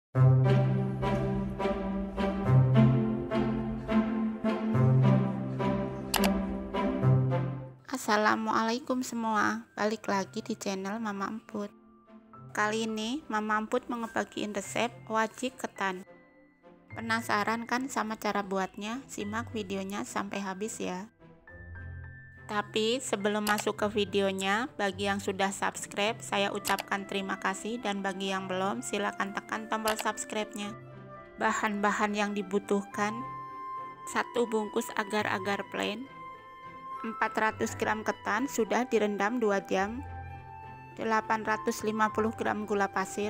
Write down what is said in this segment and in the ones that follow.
Assalamualaikum semua, balik lagi di channel Mama Emput. Kali ini Mama Emput mau ngebagiin resep wajik ketan. Penasaran kan sama cara buatnya? Simak videonya sampai habis ya. Tapi sebelum masuk ke videonya, bagi yang sudah subscribe saya ucapkan terima kasih, dan bagi yang belum silahkan tekan tombol subscribe-nya. Bahan-bahan yang dibutuhkan: 1 bungkus agar-agar plain, 400 gram ketan sudah direndam 2 jam, 850 gram gula pasir,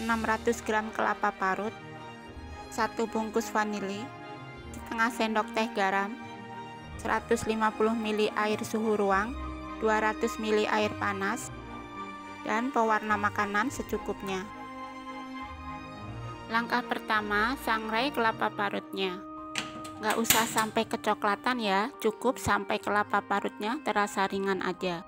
600 gram kelapa parut, 1 bungkus vanili, setengah sendok teh garam, 150 ml air suhu ruang, 200 ml air panas, dan pewarna makanan secukupnya. Langkah pertama, sangrai kelapa parutnya. Nggak usah sampai kecoklatan ya, cukup sampai kelapa parutnya terasa ringan aja.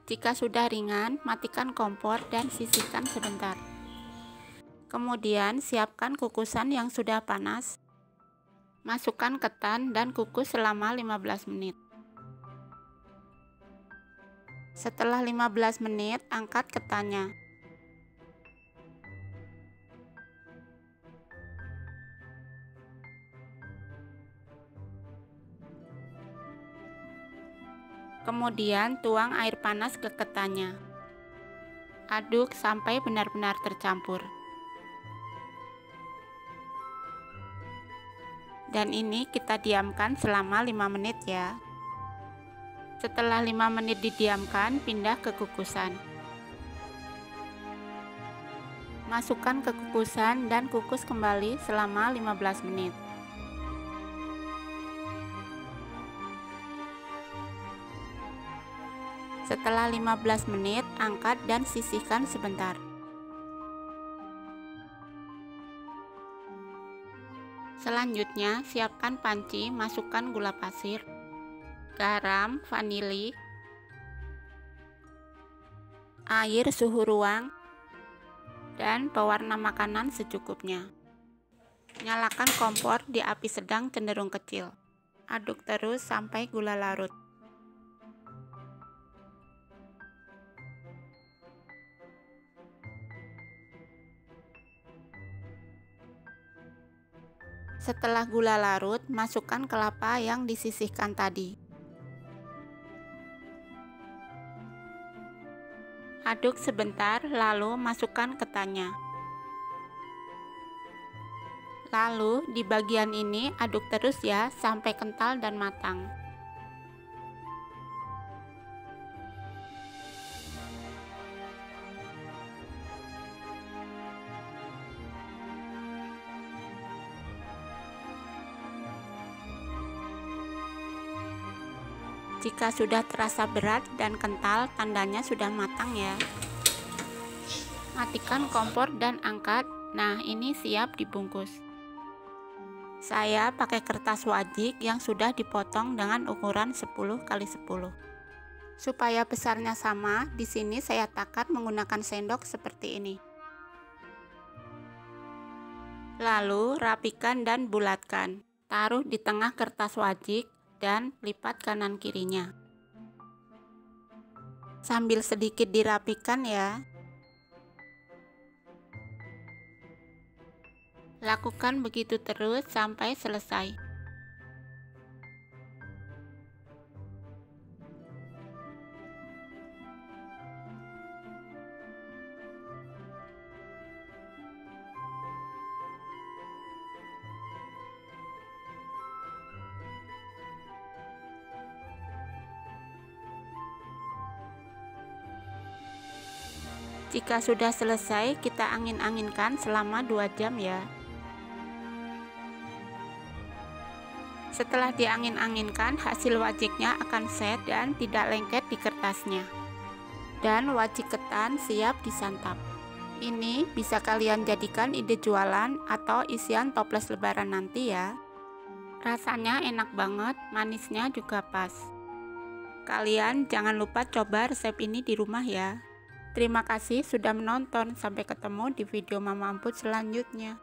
Jika sudah ringan, matikan kompor dan sisihkan sebentar. Kemudian siapkan kukusan yang sudah panas. Masukkan ketan dan kukus selama 15 menit. Setelah 15 menit, angkat ketannya. Kemudian tuang air panas ke ketannya. Aduk sampai benar-benar tercampur. Dan ini kita diamkan selama 5 menit ya. Setelah 5 menit didiamkan, pindah ke kukusan. Masukkan ke kukusan dan kukus kembali selama 15 menit. Setelah 15 menit, angkat dan sisihkan sebentar. Selanjutnya, siapkan panci, masukkan gula pasir, garam, vanili, air suhu ruang, dan pewarna makanan secukupnya. Nyalakan kompor di api sedang cenderung kecil. Aduk terus sampai gula larut. Setelah gula larut, masukkan kelapa yang disisihkan tadi. Aduk sebentar, lalu masukkan ketannya. Lalu di bagian ini aduk terus ya, sampai kental dan matang. Jika sudah terasa berat dan kental, tandanya sudah matang ya. Matikan kompor dan angkat. Nah, ini siap dibungkus. Saya pakai kertas wajik yang sudah dipotong dengan ukuran 10 x 10. Supaya besarnya sama, di sini saya takar menggunakan sendok seperti ini. Lalu rapikan dan bulatkan. Taruh di tengah kertas wajik dan lipat kanan kirinya. Sambil sedikit dirapikan ya. Lakukan begitu terus sampai selesai. Jika sudah selesai, kita angin-anginkan selama 2 jam ya. Setelah diangin-anginkan, hasil wajiknya akan set dan tidak lengket di kertasnya. Dan wajik ketan siap disantap. Ini bisa kalian jadikan ide jualan atau isian toples lebaran nanti ya. Rasanya enak banget, manisnya juga pas. Kalian jangan lupa coba resep ini di rumah ya. Terima kasih sudah menonton, sampai ketemu di video Mama Amput selanjutnya.